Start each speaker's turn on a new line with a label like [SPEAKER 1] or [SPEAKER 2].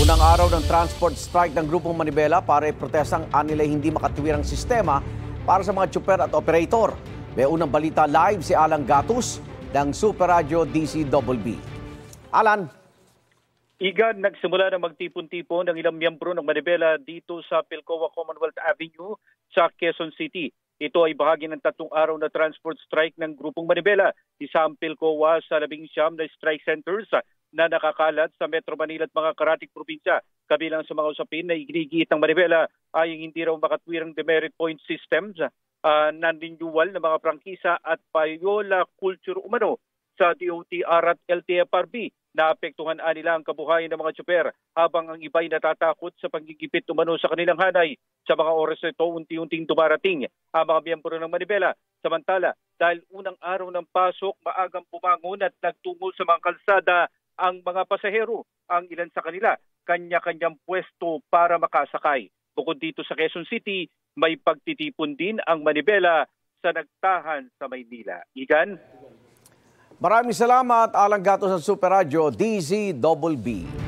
[SPEAKER 1] Unang araw ng transport strike ng Grupong Manibela para iprotestang anilay hindi makatuwirang sistema para sa mga tsuper at operator. May unang balita live si Alan Gatus ng Super Radio DCWB. Alan.
[SPEAKER 2] Igan, nagsimula na magtipon-tipon ng ilang miyembro ng Manibela dito sa Pilcoa Commonwealth Avenue sa Quezon City. Ito ay bahagi ng 3 araw na transport strike ng Grupong Manibela. Isa ang Pilcoa sa 19 na strike centers na nakakalat sa Metro Manila at mga karatig probinsya. Kabilang sa mga usapin na iginigiit ng Manibela ay hindi raw makatwirang demerit point systems, non-renewal ng mga prangkisa at payola culture umano sa DOTR at LTFRB. Naapektuhan nila ang kabuhayan ng mga tsuper habang ang iba'y natatakot sa panggigipit umano sa kanilang hanay. Sa mga oras na ito, unti-unting dumarating ang mga miyembro ng Manibela. Samantala, dahil unang araw ng pasok, maagang bumangon at nagtungo sa mga kalsada ang mga pasahero. Ang ilan sa kanila, kanya-kanyang pwesto para makasakay. Bukod dito sa Quezon City, may pagtitipon din ang Manibela sa nagtahan sa Maynila. Igan?
[SPEAKER 1] Maraming salamat, Alan Gatos ng Super Radio DCWB.